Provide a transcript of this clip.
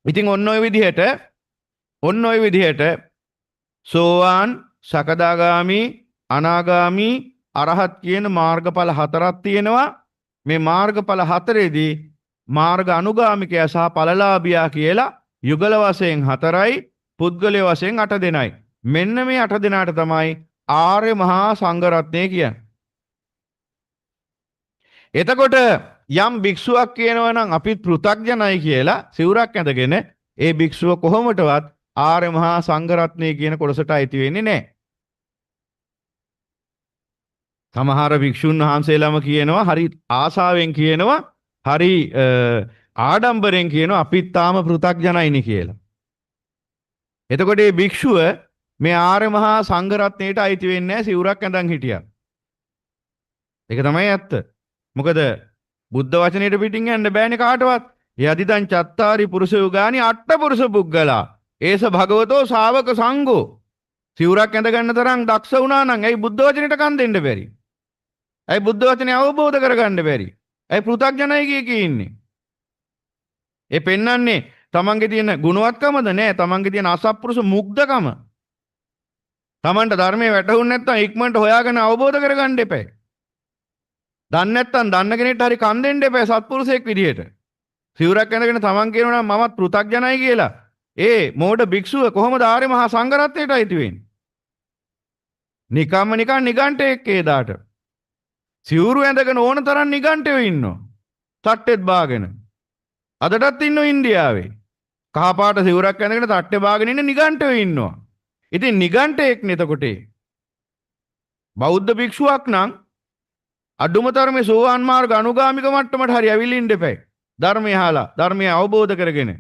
ඉතින් ඔන්න ඔය විදිහට සෝවාන්, සකදාගාමි, අනාගාමි, අරහත් කියන මාර්ගඵල හතරක් තියෙනවා. මේ මාර්ගඵල හතරේදී මාර්ග අනුගාමිකයා සහ ඵලලාභියා කියලා යුගල වශයෙන් 4යි, පුද්ගලය වශයෙන් 8 දෙනයි. මෙන්න මේ 8 දෙනාට තමයි ආර්ය මහා සංඝ රත්නය කියන්නේ. එතකොට යම් භික්ෂුවක් කියනවා නම් අපි පෘථග්ජනයි කියලා සිවුරක් ඇඳගෙන ඒ භික්ෂුව කොහොමදවත් ආර්ය මහා සංඝ රත්නය කියන කොටසට අයිති වෙන්නේ නැහැ. සමහර භික්ෂුන් වහන්සේලාම කියනවා හරි ආසාවෙන් කියනවා හරි ආඩම්බරෙන් කියනවා අපිත් තාම පෘථග්ජනයිනි කියලා. එතකොට මේ භික්ෂුව මේ ආර්ය මහා සංඝ රත්නයට අයිති වෙන්නේ නැහැ සිවුරක් ඇඳන් හිටියා. ඒක තමයි ඇත්ත. මොකද බුද්ධ වචනයට පිටින් යන්න බෑනේ කාටවත්. යදිදං චත්තාරි පුරුෂ යුගානි අට්ඨ පුරුෂ පුද්ගලා ඒස භගවතෝ ශාවක සංඝෝ. සිවුරක් ඇඳ ගන්න තරම් දක්ෂ වුණා නම් ඇයි බුද්ධ වචනයට කන් දෙන්න බැරි? ඇයි බුද්ධ වචනේ අවබෝධ කරගන්න බැරි? ඇයි පෘථග්ජනයි කිය ඉන්නේ? ඒ පෙන්වන්නේ තමන්ගේ තියෙන ගුණවත්කමද නෑ තමන්ගේ තියෙන අසත්පුරුෂ මුග්ධකම. තමන්ට ධර්මයේ වැටහුන්නේ නැත්නම් ඉක්මනට හොයාගෙන අවබෝධ කරගන්න එපා. දන්නේ නැත්නම් දන්න කෙනෙක්ට හරි කන් දෙන්න එපා සත්පුරුෂයෙක් විදියට. සිවුරක් ඇඳගෙන තමන් කියනවා නම් මමත් පෘථග්ජනයි කියලා. ඒ මෝඩ භික්ෂුව කොහොමද ආර්ය මහා සංඝ රත්නයට අයිති වෙන්නේ? නිකන් නිගණ්ඨයෙක් ඒ දාට. සිවුරු ඇඳගෙන ඕන තරම් නිගණ්ඨයෝ ඉන්නවා. තට්ටෙත් බාගෙන. අදටත් ඉන්නෝ ඉන්දියාවේ. කහපාට සිවුරක් ඇඳගෙන තට්ටේ බාගෙන ඉන්න නිගණ්ඨයෝ ඉන්නවා. ඉතින් නිගණ්ඨයෙක්නේ එතකොට. බෞද්ධ භික්ෂුවක් නම් අඩුම තරමේ සෝවාන් මාර්ග අනුගාමික මට්ටමට හරි ඇවිල්ලා ඉන්න එපා. ධර්මය අහලා ධර්මය අවබෝධ කරගෙන